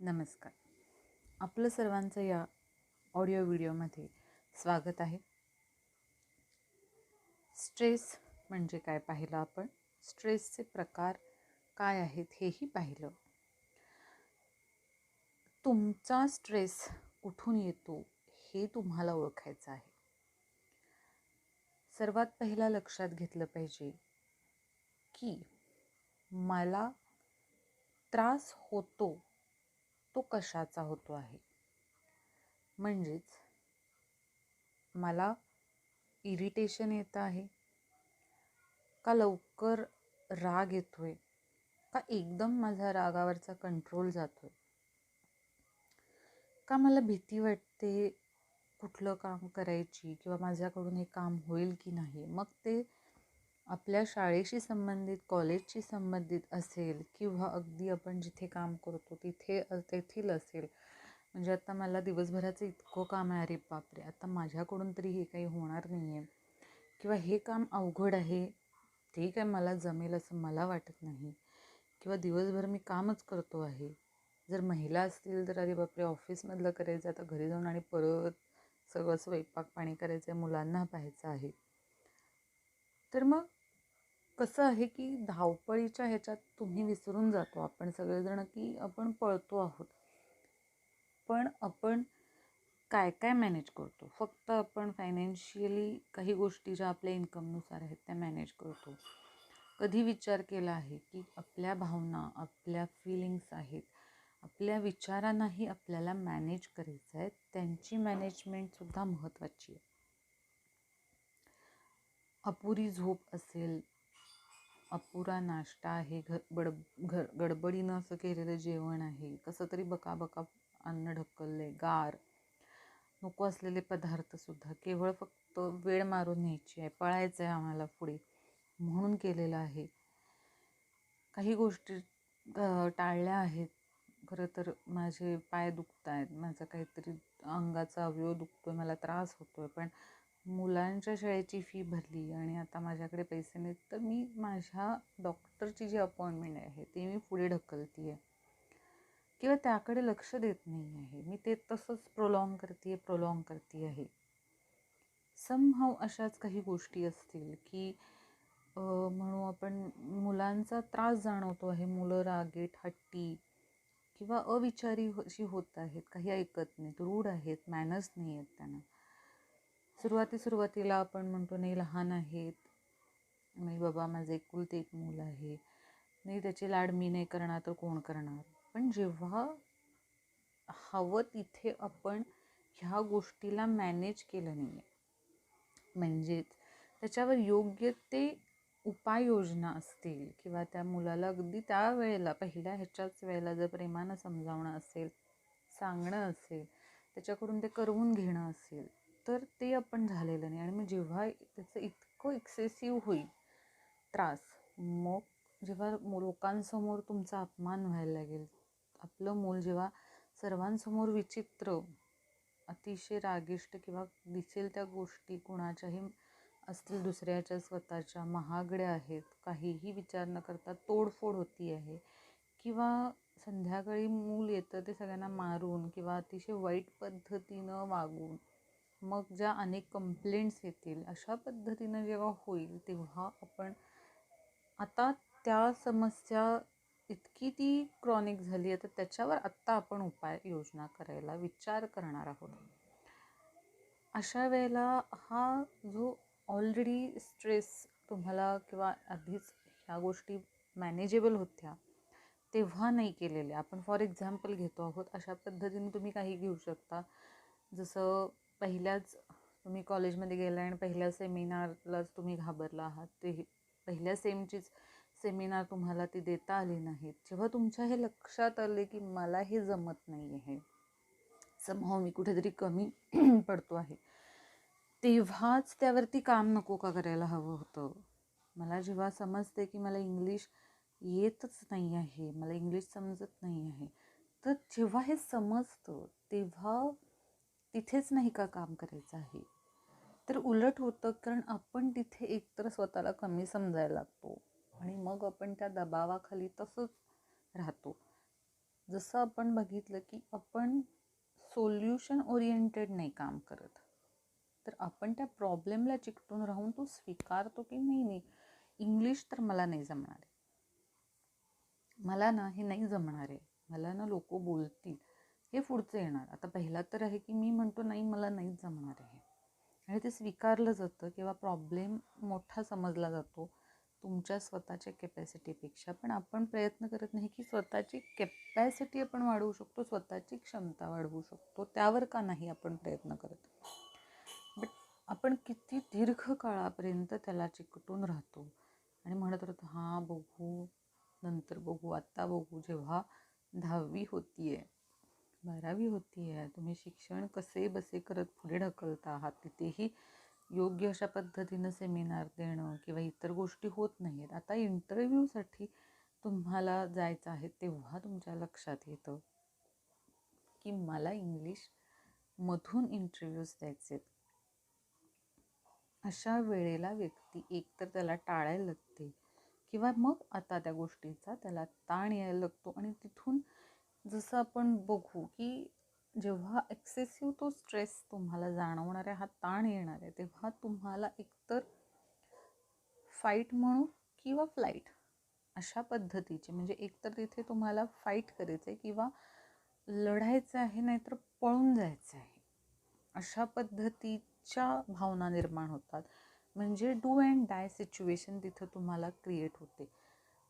नमस्कार. आपलं सर्वांचं या ऑडिओ व्हिडिओमध्ये स्वागत आहे. स्ट्रेस म्हणजे काय पाहिलं आपण, स्ट्रेसचे प्रकार काय आहेत हेही पाहिलं. तुमचा स्ट्रेस कुठून येतो हे तुम्हाला ओळखायचं आहे. सर्वात पहिला लक्षात घेतलं पाहिजे की मला त्रास होतो तो कशाचा होतो आहे. म्हणजेच मला इरिटेशन येतं आहे का, लवकर राग येतोय का, एकदम माझा रागावरचा कंट्रोल जातोय का, मला भीती वाटते कुठलं काम करायची किंवा माझ्याकडून हे काम होईल की नाही. मग ते आपल्या शाळेशी संबंधित, कॉलेजशी संबंधित असेल किंवा अगदी आपण जिथे काम करतो तेथील असेल. म्हणजे आता मला दिवसभराचं इतकं काम आहे, अरे बापरे, आता माझ्याकडून तरी हे काही होणार नाही आहे किंवा हे काम अवघड आहे, ते काय मला जमेल असं मला वाटत नाही किंवा दिवसभर मी कामच करतो आहे. जर महिला असतील तर अरे बापरे, ऑफिसमधलं करायचं, आता घरी जाऊन आणि परत सगळं स्वयंपाक पाणी करायचं आहे, मुलांना पाहायचं आहे. तर मग कसं आहे की धावपळीच्या ह्याच्यात तुम्ही विसरून जातो आपण सगळेजण की आपण पळतो आहोत. पण आपण काय काय मॅनेज करतो? फक्त आपण फायनान्शियली काही गोष्टी ज्या आपल्या इन्कमनुसार आहेत त्या मॅनेज करतो. कधी विचार केला आहे की आपल्या भावना, आपल्या फिलिंग्स आहेत, आपल्या विचारांनाही आपल्याला मॅनेज करायचं आहे, त्यांची मॅनेजमेंटसुद्धा महत्त्वाची आहे. अपुरी झोप असेल, अपुरा नाश्ता आहे, गडबडीनं असं केलेलं जेवण आहे, कसं तरी बकाबका अन्न ढकलले, गार नको असलेले पदार्थसुद्धा केवळ फक्त वेळ मारून न्यायची आहे, पळायचं आहे आम्हाला पुढे म्हणून केलेलं आहे. काही गोष्टी टाळल्या आहेत. खरं तर माझे पाय दुखत आहेत, माझा काहीतरी अंगाचा अवयव दुखतोय, मला त्रास होतोय, पण मुलांच्या शाळेची फी भरली आणि आता माझ्याकडे पैसे नाहीत, तर मी माझ्या डॉक्टरची जी अपॉइंटमेंट आहे ती मी पुढे ढकलते आहे किंवा त्याकडे लक्ष देत नाही आहे. मी ते तसंच प्रोलॉंग करते आहे. समहाऊ अशाच काही गोष्टी असतील की म्हणू आपण, मुलांचा त्रास जाणवतो आहे, मुलं रागीट, हट्टी किंवा अविचारी अशी होत आहेत, काही ऐकत नाहीत, रूढ आहेत, मॅनर्स नाही आहेत त्यांना. सुरुवातीला आपण म्हणतो नाही लहान आहेत, नाही बाबा माझं एकुलते एक मूल आहे, नाही त्याचे लाड मी नाही करणार तर कोण करणार. पण जेव्हा हवं तिथे आपण ह्या गोष्टीला मॅनेज केलं नाही आहे, म्हणजेच त्याच्यावर योग्य ते उपाययोजना असतील किंवा त्या मुलाला अगदी त्या वेळेला, पहिल्या ह्याच्याच वेळेला जर प्रेमानं समजावणं असेल, सांगणं असेल, त्याच्याकडून ते करवून घेणं असेल, तर ते आपण झालेलं नाही. आणि मग जेव्हा त्याचं इतकं एक्सेसिव्ह होईल त्रास, मग जेव्हा लोकांसमोर तुमचा अपमान व्हायला लागेल, आपलं मूल जेव्हा सर्वांसमोर विचित्र, अतिशय रागिष्ट किंवा दिसेल त्या गोष्टी कुणाच्याही असतील, दुसऱ्याच्या, स्वतःच्या, महागड्या आहेत, काहीही विचार न करता तोडफोड होती आहे किंवा संध्याकाळी मूल येतं ते सगळ्यांना मारून किंवा अतिशय वाईट पद्धतीनं वागून मग ज्या अनेक कंप्लेंट्स येतील, अशा पद्धतीनं जेव्हा होईल तेव्हा आपण आता त्या समस्या इतकी ती क्रॉनिक झाली आहे, तर त्याच्यावर आत्ता आपण उपाययोजना करायला विचार करणार आहोत. अशा वेळेला हा जो ऑलरेडी स्ट्रेस तुम्हाला किंवा आधीच ह्या गोष्टी मॅनेजेबल होत्या तेव्हा नाही केलेल्या, आपण फॉर एक्झाम्पल घेतो आहोत, अशा पद्धतीने तुम्ही काही घेऊ शकता. जसं तुम्ही कॉलेजमध्ये गेला आणि पहिल्या सेमिनारलाच तुम्ही घाबरला आहात, ते पहिल्या सेमिनार तुम्हाला ती देता आली नाहीत. जेव्हा तुमच्या हे लक्षात आले की मला हे जमत नाही आहे, समहाऊ मी कुठेतरी कमी पडतो आहे, तेव्हाच त्यावरती काम नको का करायला हवं होतं. मला जेव्हा समजते की मला इंग्लिश येतच नाही आहे, मला इंग्लिश समजत नाही आहे, तर जेव्हा हे समजतं तेव्हा तिथेच नाही का काम करायचं आहे. तर उलट होतं, कारण आपण तिथे एकतर स्वतःला कमी समजायला लागतो आणि मग आपण त्या दबावाखाली तसंच राहतो. जसं आपण बघितलं की आपण सोल्युशन ओरिएंटेड नाही काम करत, तर आपण त्या प्रॉब्लेमला चिकटून राहून तो स्वीकारतो की नाही, इंग्लिश तर मला नाही जमणार आहे, मला ना हे नाही जमणार आहे, मला ना लोक बोलतील, हे पुढचं येणार. आता पहिला तर आहे की मी म्हणतो नाही, मला नाहीच जमणार आहे, आणि ते स्वीकारलं जातं किंवा प्रॉब्लेम मोठा समजला जातो तुमच्या स्वतःच्या कॅपॅसिटीपेक्षा. पण आपण प्रयत्न करत नाही की स्वतःची कॅपॅसिटी आपण वाढवू शकतो, स्वतःची क्षमता वाढवू शकतो, त्यावर का नाही आपण प्रयत्न करत. बट आपण किती दीर्घ काळापर्यंत त्याला चिकटून राहतो आणि म्हणत राहतो हां बघू, नंतर बघू, आत्ता बघू. जेव्हा 10वी होतीये, 12वी होतीये, तुम्ही शिक्षण कसे बसे करत पुढे ढकलता आहात, तिथेही योग्य अशा पद्धतीनं सेमिनार देणं किंवा इतर गोष्टी होत नाही आहेत. आता इंटरव्ह्यूसाठी तुम्हाला जायचं आहे तेव्हा तुमच्या लक्षात येतं की मला इंग्लिश मधून इंटरव्ह्यूज द्यायचे. अशा वेळेला व्यक्ती एकतर त्याला टाळायला लागते किंवा मग आता त्या गोष्टीचा त्याला ताण यायला लागतो. आणि तिथून जसं आपण बघू की जेव्हा एक्सेसिव्ह तो स्ट्रेस तुम्हाला जाणवणार आहे, हा ताण येणार आहे, तेव्हा तुम्हाला एकतर फाईट म्हणू किंवा फ्लाईट अशा पद्धतीचे, म्हणजे एकतर तिथे तुम्हाला फाईट करायचं आहे किंवा लढायचं आहे, नाहीतर पळून जायचं आहे, अशा पद्धतीच्या भावना निर्माण होतात. म्हणजे डू अँड डाय सिच्युएशन तिथं तुम्हाला क्रिएट होते.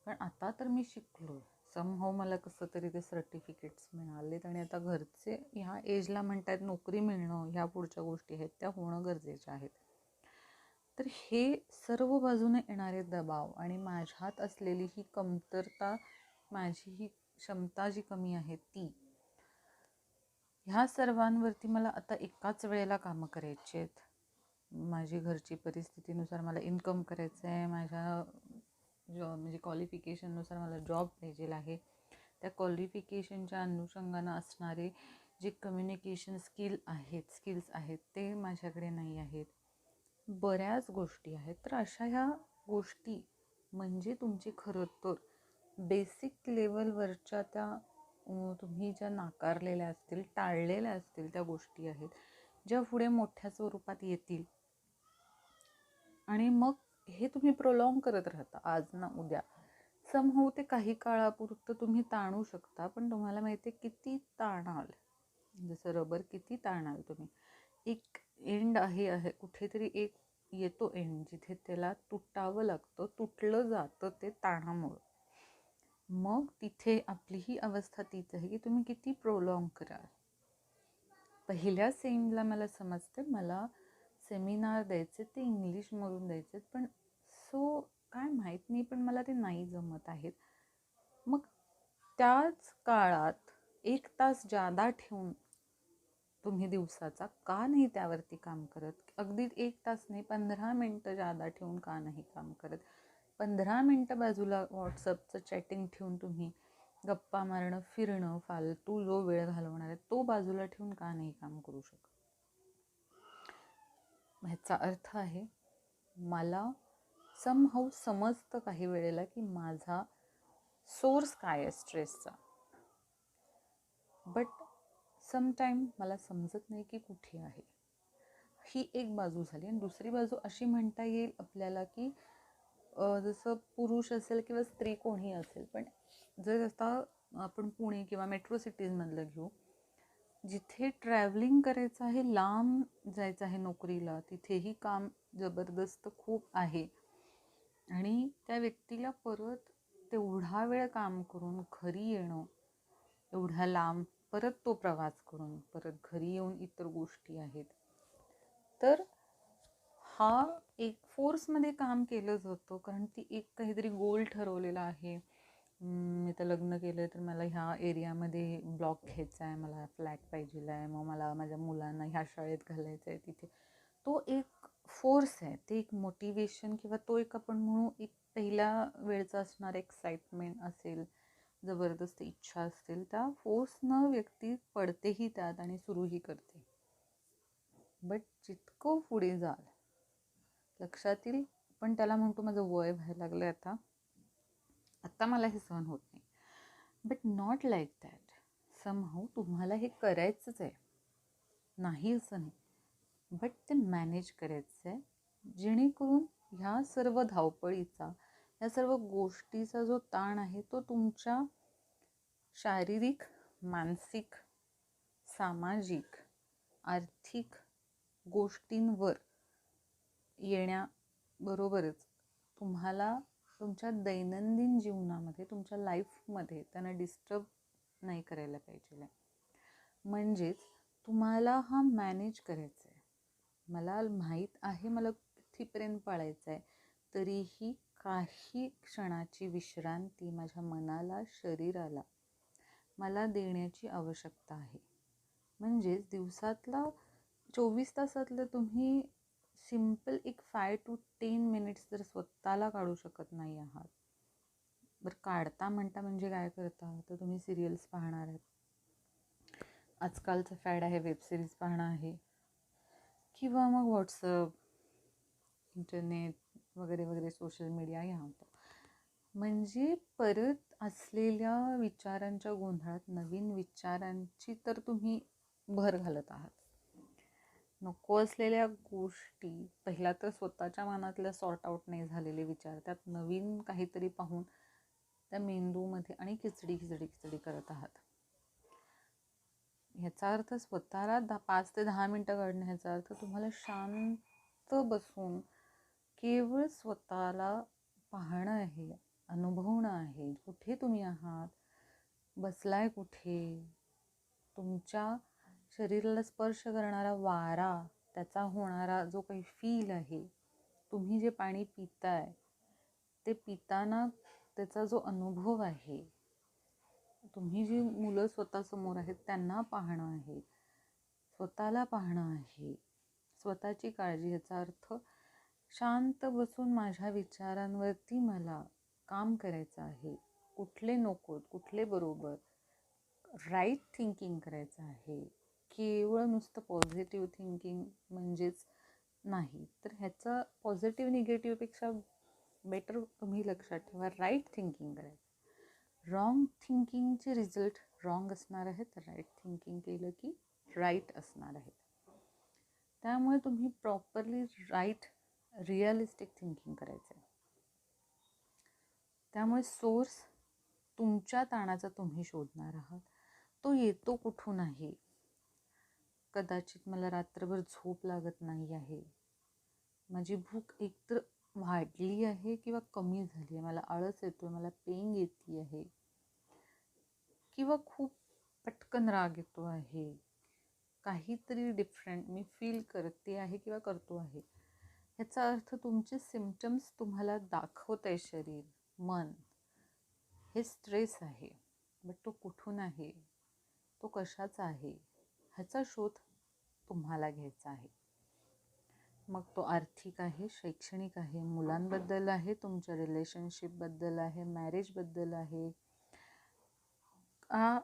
पण आता तर मी शिकलो, समहाऊ मला कसं तरी ते सर्टिफिकेट्स मिळालेत आणि आता घरचे ह्या एजला म्हणतात नोकरी मिळणं, ह्या पुढच्या गोष्टी आहेत त्या होणं गरजेच्या आहेत. तर हे सर्व बाजूने येणारे दबाव आणि माझ्यात असलेली ही कमतरता, माझी ही क्षमता जी कमी आहे ती, ह्या सर्वांवरती मला आता एकाच वेळेला कामं करायची आहेत. माझी घरची परिस्थितीनुसार मला इन्कम करायचं आहे, माझ्या म्हणजे क्वालिफिकेशननुसार मला जॉब पाहिजे आहे, त्या क्वालिफिकेशनच्या अनुषंगानं असणारे जे कम्युनिकेशन स्किल्स आहेत ते माझ्याकडे नाही आहेत, बऱ्याच गोष्टी आहेत. तर अशा ह्या गोष्टी म्हणजे तुमची खरं तर बेसिक लेवलवरच्या त्या तुम्ही ज्या नाकारलेल्या असतील, टाळलेल्या असतील त्या गोष्टी आहेत, ज्या पुढे मोठ्या स्वरूपात येतील आणि मग हे तुम्ही प्रोलॉंग करत राहता आज ना उद्या. समहाऊ ते काही काळापुरतं तुम्ही ताणू शकता, पण तुम्हाला माहिती आहे किती ताणाल, जसं रबर किती ताणाल तुम्ही, एक एंड आहे कुठेतरी एक येतो एंड जिथे त्याला तुटावं लागतं, तुटलं जातं ते ताणामुळं. मग तिथे आपली ही अवस्था तीच आहे की तुम्ही किती प्रोलॉंग कराल. पहिल्या सेमला मला समजते, मला सेमिनार द्यायचे ते इंग्लिशमधून द्यायचे, पण काय माहीत नाही, पण मला ते नाही जमत आहेत. मग त्याच काळात 1 तास जादा ठेवून तुम्ही दिवसाचा का नाही त्यावरती काम करत, अगदी 1 तास नाही, 15 मिनटं जादा ठेवून का नाही काम करत, 15 मिनटं बाजूला व्हॉट्सअपचं चॅटिंग ठेवून तुम्ही गप्पा मारणं, फिरणं, फालतू जो वेळ घालवणार आहे तो बाजूला ठेवून का नाही काम करू शकत. ह्याचा अर्थ आहे मला समहाऊ समजतं काही वेळेला की माझा सोर्स काय आहे स्ट्रेसचा, बट समटाईम मला समजत नाही की कुठे आहे. ही एक बाजू झाली. आणि दुसरी बाजू अशी म्हणता येईल आपल्याला की जसं पुरुष असेल किंवा स्त्री कोणी असेल, पण जर आता आपण पुणे किंवा मेट्रो सिटीजमधलं घेऊ, जिथे ट्रॅव्हलिंग करायचं आहे, लांब जायचं आहे नोकरीला, तिथेही काम जबरदस्त खूप आहे आणि त्या व्यक्तीला परत तेवढा वेळ काम करून घरी येणं, एवढ्या लांब परत तो प्रवास करून परत घरी येऊन इतर गोष्टी आहेत, तर हा एक फोर्समध्ये काम केलं जातं. कारण ती एक काहीतरी गोल ठरवलेला आहे, मी तर लग्न केलं तर मला ह्या एरियामध्ये ब्लॉक घ्यायचा आहे, मला फ्लॅट पाहिजे आहे, मग मला माझ्या मुलांना ह्या शाळेत घालायचं आहे तिथे. तो एक फोर्स आहे, ते एक मोटिवेशन किंवा तो एक आपण म्हणू एक पहिल्या वेळचा असणार एक्साइटमेंट असेल, जबरदस्त इच्छा असतील, त्या फोर्सनं व्यक्ती पडतेही त्यात आणि सुरूही करते. बट जितकं पुढे जाल लक्षात येईल, पण त्याला म्हणतो माझं वय व्हायला लागलं आता मला हे सहन होत नाही. But not like that. Somehow तुम्हाला हे करायचंच आहे, नाही असं नाही, बट ते मॅनेज करायचं आहे, जेणेकरून ह्या सर्व धावपळीचा, या सर्व गोष्टीचा जो ताण आहे तो तुमच्या शारीरिक, मानसिक, सामाजिक, आर्थिक गोष्टींवर येण्याबरोबरच तुम्हाला तुमच्या दैनंदिन जीवनामध्ये, तुमच्या लाईफमध्ये त्यांना डिस्टर्ब नाही करायला पाहिजे. म्हणजेच तुम्हाला हा मॅनेज करायचा आहे. मला माहीत आहे मला कितीपर्यंत पाळायचं आहे, तरीही काही क्षणाची विश्रांती माझ्या मनाला, शरीराला मला देण्याची आवश्यकता आहे. म्हणजेच दिवसातला 24 तासातलं तुम्ही सिम्पल एक 5 to 10 मिनिट्स जर स्वतःला काढू शकत नाही आहात, बरं काढता म्हणता म्हणजे काय करता, तर तुम्ही सिरियल्स पाहणार आहेत, आजकालचं फॅड आहे वेबसिरीज पाहणं आहे, किंवा मग व्हॉट्सअप, इंटरनेट वगैरे वगैरे सोशल मीडिया ह्या होतं. म्हणजे परत असलेल्या विचारांच्या गोंधळात नवीन विचारांची तर तुम्ही भर घालत आहात. नको असलेल्या गोष्टी, पहिला तर स्वतःच्या मनातल्या सॉर्ट आउट नाही झालेले विचार त्यात नवीन काहीतरी पाहून त्या मेंदूमध्ये आणि खिचडी करत आहात. ह्याचा अर्थ स्वतःला 5 ते 10 मिनटं काढणं, ह्याचा अर्थ तुम्हाला शांत बसून केवळ स्वतःला पाहणं आहे, अनुभवणं आहे. कुठे तुम्ही आहात, बसलाय कुठे, तुमच्या शरीराला स्पर्श करणारा वारा, त्याचा होणारा जो काही फील आहे, तुम्ही जे पाणी पिताय ते पिताना त्याचा जो अनुभव आहे, तुम्ही जी मुलं स्वतःसमोर आहेत त्यांना पाहणं आहे, स्वतःला पाहणं आहे, स्वतःची काळजी. ह्याचा अर्थ शांत बसून माझ्या विचारांवरती मला काम करायचं आहे, कुठले नकोत, कुठले बरोबर, राईट थिंकिंग करायचं आहे. केवळ नुसतं पॉझिटिव्ह थिंकिंग म्हणजेच नाही, तर ह्याचं पॉझिटिव्ह निगेटिव्हपेक्षा बेटर तुम्ही लक्षात ठेवा, राईट थिंकिंग करायचं. रॉंग थिंकिंगचे रिझल्ट रॉंग असणार आहेत, राईट थिंकिंग केलं की राईट असणार आहेत. त्यामुळे तुम्ही प्रॉपरली राईट रिअलिस्टिक थिंकिंग करायचं आहे. त्यामुळे सोर्स तुमच्या ताणाचा तुम्ही शोधणार आहात. तो येतो कुठून आहे. कदाचित मला रात्रभर झोप लागत नाही आहे, माझी भूक एकतर वाढली आहे किंवा कमी झाली आहे, मला आळस येतो, मला पेंग येते आहे, किंवा खूप पटकन राग येतो आहे, काहीतरी डिफरंट मी फील करते आहे किंवा करतो आहे. ह्याचा अर्थ तुमचे सिम्पटम्स तुम्हाला दाखवत आहे शरीर, मन, हे स्ट्रेस आहे. बट तो कुठून आहे, तो कशाचा आहे, ह्याचा शोध तुम्हाला घ्यायचा आहे. मग तो आर्थिक आहे, शैक्षणिक आहे, मुलांबद्दल आहे, तुमच्या रिलेशनशिपबद्दल आहे, मॅरेजबद्दल आहे,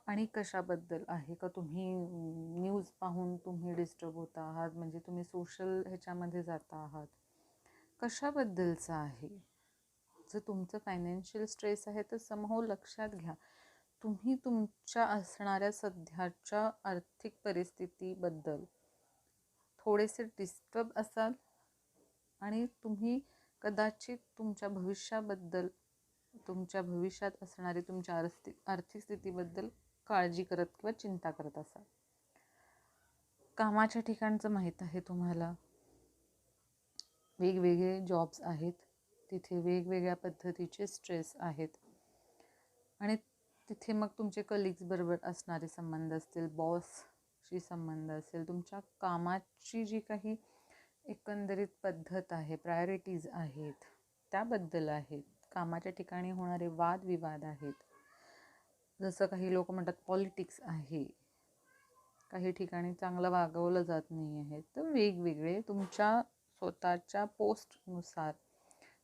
आणि कशाबद्दल आहे. का तुम्ही न्यूज पाहून तुम्ही डिस्टर्ब होता आहात, म्हणजे तुम्ही सोशल ह्याच्यामध्ये जाता आहात, कशाबद्दलचं आहे. जर तुमचं फायनान्शियल स्ट्रेस आहे तर समहाऊ लक्षात घ्या, तुम्ही तुमच्या असणाऱ्या सध्याच्या आर्थिक परिस्थितीबद्दल थोडेसे डिस्टर्ब असाल, आणि तुम्ही कदाचित तुमच्या भविष्याबद्दल, तुमच्या भविष्यात असणारी तुमच्या आर्थिक स्थितीबद्दल काळजी करत किंवा चिंता करत असाल. कामाच्या ठिकाणचं माहीत आहे तुम्हाला, वेगवेगळे जॉब्स आहेत, तिथे वेगवेगळ्या पद्धतीचे स्ट्रेस आहेत, आणि तिथे मग तुमचे कलिग्स बरोबर असणारे संबंध असतील, बॉसशी संबंध असेल, तुमच्या कामाची जी काही एकंदरीत पद्धत आहे, प्रायोरिटीज आहेत त्याबद्दल आहेत, कामाच्या ठिकाणी होणारे वादविवाद आहेत, जसं काही लोक म्हणतात पॉलिटिक्स आहे, काही ठिकाणी चांगलं वागवलं जात नाही आहे. तर वेगवेगळे तुमच्या स्वतःच्या पोस्टनुसार,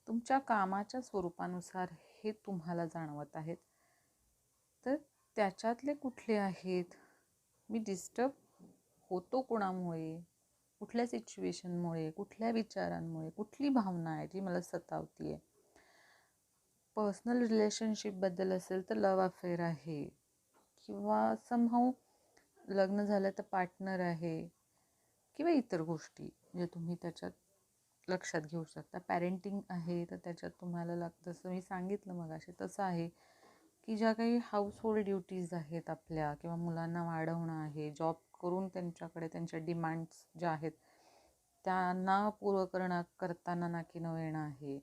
तुमच्या कामाच्या स्वरूपानुसार हे तुम्हाला जाणवत आहेत. तर त्याच्यातले कुठले आहेत, मी डिस्टर्ब होतो कोणामुळे, कुठल्या सिच्युएशनमुळे, कुठल्या विचारांमुळे, कुठली भावना आहे जी मला सतावती आहे. पर्सनल रिलेशनशिपबद्दल असेल तर लव्ह अफेअर आहे, किंवा समहाऊ लग्न झालं तर पार्टनर आहे किंवा इतर गोष्टी जे तुम्ही त्याच्यात लक्षात घेऊ शकता. पॅरेंटिंग आहे तर त्याच्यात तुम्हाला जसं मी सांगितलं मगाशी तसं आहे की ज्या काही हाऊसहोल्ड ड्युटीज आहेत आपल्या किंवा मुलांना वाढवणं आहे, जॉब करून त्यांच्याकडे त्यांच्या डिमांड्स ज्या आहेत त्यांना पूर्ण करताना नाकी नऊ येणं आहे.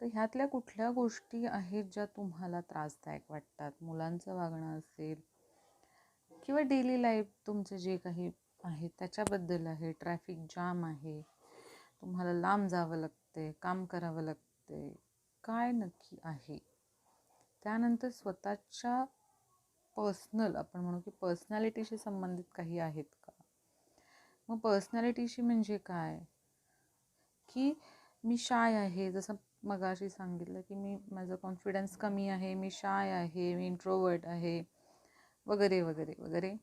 तर ह्यातल्या कुठल्या गोष्टी आहेत ज्या तुम्हाला त्रासदायक वाटतात? मुलांचं वागणं असेल किंवा डेली लाईफ तुमचं जे काही आहे त्याच्याबद्दल आहे, ट्रॅफिक जाम आहे, तुम्हाला लांब जावं लागते, काम करावं लागते, काय नक्की आहे? त्यानंतर स्वतःच्या पर्सनल आपण म्हणू की पर्सनॅलिटीशी संबंधित काही आहेत का? मग पर्सनॅलिटीशी म्हणजे काय? की मी शाय आहे, जसं मगाशी सांगितलं की माझं कॉन्फिडन्स कमी आहे, मी शाय आहे, मी इंट्रोवर्ट आहे वगैरे वगैरे वगैरे.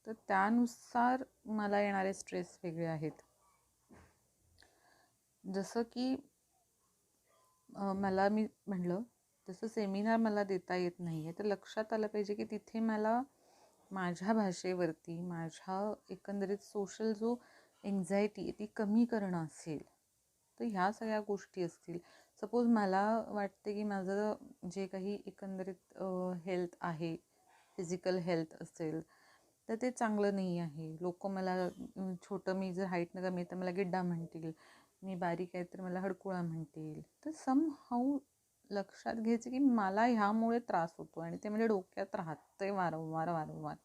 तर त्यानुसार मला येणारे स्ट्रेस वेगळे आहेत. जसं की मी म्हटलं तसं सेमिनार मला देता येत नाही आहे, तर लक्षात आलं पाहिजे की तिथे मला माझ्या भाषेवरती माझ्या एकंदरीत सोशल जो एन्झायटी ती कमी करणं असेल तर ह्या सगळ्या गोष्टी असतील. सपोज मला वाटते की माझं जे काही एकंदरीत हेल्थ आहे, फिजिकल हेल्थ असेल तर ते चांगलं नाही आहे. लोक मला छोटं, मी जर हाईटनं कमी तर मला गिड्डा म्हणतील, मी बारीक आहे तर मला हडकुळा म्हणतील. तर समहाऊ लक्षात घ्यायचं की मला ह्यामुळे त्रास होतो आणि ते म्हणजे डोक्यात राहतंय वारंवार वारंवार.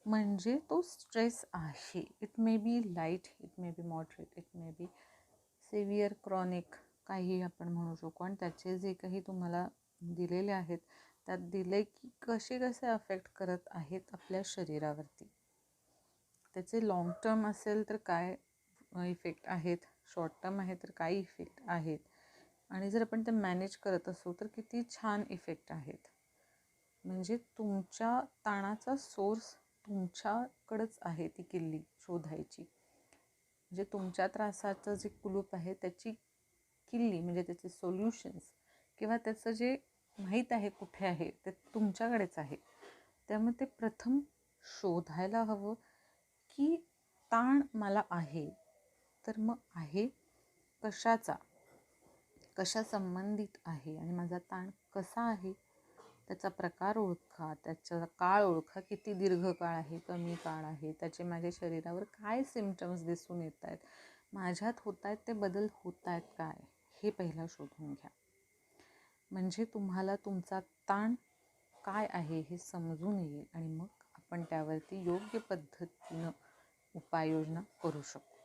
म्हणजे तो स्ट्रेस आहे. It may be light, it may be moderate, it may be severe, chronic, काही आपण म्हणू शकतो. आणि त्याचे जे काही तुम्हाला दिलेले आहेत त्यात दिले की कसे अफेक्ट करत आहेत आपल्या शरीरावरती. त्याचे लॉंग टर्म असेल तर काय इफेक्ट आहेत, शॉर्ट टर्म आहे तर काय इफेक्ट आहेत, आणि जर आपण ते मॅनेज करत असू तर किती छान इफेक्ट आहेत. म्हणजे तुमच्या ताणाचा सोर्स तुमच्याकडंच आहे, ती किल्ली शोधायची. म्हणजे तुमच्या त्रासाचं जे कुलूप आहे त्याची किल्ली म्हणजे त्याचे सोल्युशन्स किंवा त्याचं जे माहीत आहे कुठे आहे ते तुमच्याकडेच आहे. त्यामुळे ते प्रथम शोधायला हवं की ताण मला आहे तर मग आहे कशाचा, कशा संबंधित आहे आणि माझा ताण कसा आहे, त्याचा प्रकार ओळखा, त्याचा काळ ओळखा, किती दीर्घकाळ आहे, कमी काळ आहे, त्याचे माझ्या शरीरावर काय सिम्पटम्स दिसून येत आहेत, माझ्यात होत आहेत ते बदल होत आहेत काय, हे पहिला शोधून घ्या. म्हणजे तुम्हाला तुमचा ताण काय आहे हे समजून येईल आणि मग आपण त्यावरती योग्य पद्धतीनं उपाययोजना करू शकतो.